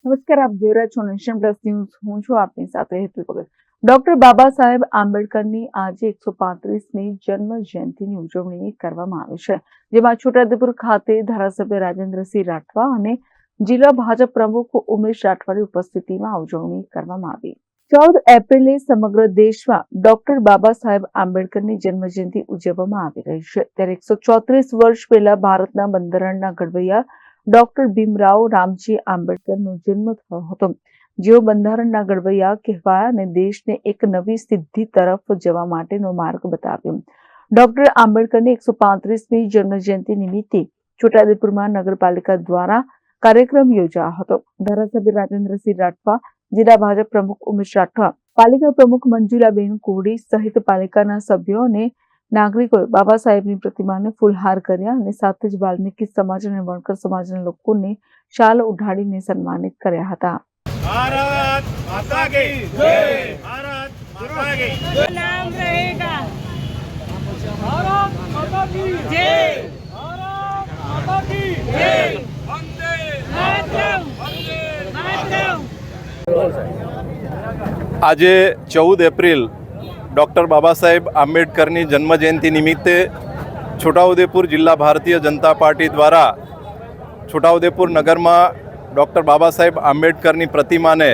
નમસ્કાર, આપ જોઈ રહ્યા છો નેશન પ્લસ ન્યૂઝ. હું છું આપની સાથે હેતુ ભગત. ડોક્ટર બાબા સાહેબ આંબેડકરની આજે 135મી જન્મ જયંતિની ઉજવણી કરવામાં આવી છે, જેમાં છોટાઉદેપુર ખાતે ધારાસભ્ય રાજેન્દ્રસિંહ રાઠવા અને જિલ્લા ભાજપ પ્રમુખ ઉમેશ રાઠવાની ઉપસ્થિતિમાં ઉજવણી કરવામાં આવી. 14 એપ્રિલે સમગ્ર દેશમાં ડોક્ટર બાબા સાહેબ આંબેડકરની જન્મજયંતિ ઉજવવામાં આવી રહી છે. ત્યારે 134 વર્ષ પહેલા ભારતના બંધારણના ઘડવૈયા ડોક્ટર ભીમરાવ રામજી આંબેડકરનો જન્મ થયો હતો, જેઓ બંધારણના ઘડવૈયા કહેવાયા અને દેશને એક નવી સિદ્ધિ તરફ જવા માટેનો માર્ગ બતાવ્યો. ડોક્ટર આંબેડકરની 135મી જન્મજયંતિ નિમિત્તે છોટાઉદેપુરમાં નગરપાલિકા દ્વારા કાર્યક્રમ યોજાયો હતો. ધારાસભ્ય રાજેન્દ્રસિંહ રાઠવા, જિલ્લા ભાજપ પ્રમુખ ઉમેશ રાઠવા, પાલિકા પ્રમુખ મંજુલાબેન કોહડી સહિત પાલિકાના સભ્યો અને નાગરિકોએ બાબા સાહેબની પ્રતિમાને ફૂલહાર કર્યા અને સાથે જ વાલ્મીકી સમાજ અને વણકર સમાજના લોકોને શાલ ઉઢાડીને સન્માનિત કર્યા હતા. भारत माता की जय, भारत माता की जय, नाम रहेगा भारत माता की जय, भारत माता की जय, वंदे मातरम, वंदे मातरम। આજે 14 એપ્રિલ ડૉક્ટર બાબા સાહેબ આંબેડકરની જન્મજયંતિ નિમિત્તે છોટાઉદેપુર જિલ્લા ભારતીય જનતા પાર્ટી દ્વારા છોટાઉદેપુર નગરમાં ડૉક્ટર બાબા સાહેબ આંબેડકરની પ્રતિમાને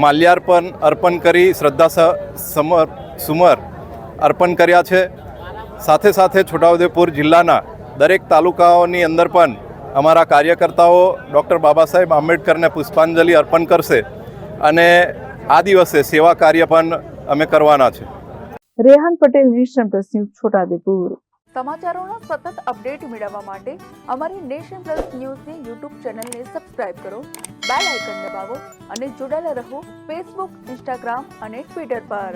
માલ્યાર્પણ અર્પણ કરી સુમર અર્પણ કર્યા છે. સાથે સાથે છોટાઉદેપુર જિલ્લાના દરેક તાલુકાઓની અંદર પણ અમારા કાર્યકર્તાઓ ડૉક્ટર બાબા સાહેબ આંબેડકરને પુષ્પાંજલિ અર્પણ કરશે અને આ દિવસે સેવા કાર્ય પણ અમે કરવાના છે. Rehan Patel, nation plus news, Chhota Udepur. સમાચારોના સતત અપડેટ મેળવવા માટે અમારી નેશન પ્લસ ન્યૂઝની યુટ્યુબ ચેનલને સબસ્ક્રાઇબ કરો, બેલ આઇકન દબાવો અને જોડાયેલા રહો ફેસબુક, ઇન્સ્ટાગ્રામ અને ટ્વિટર પર.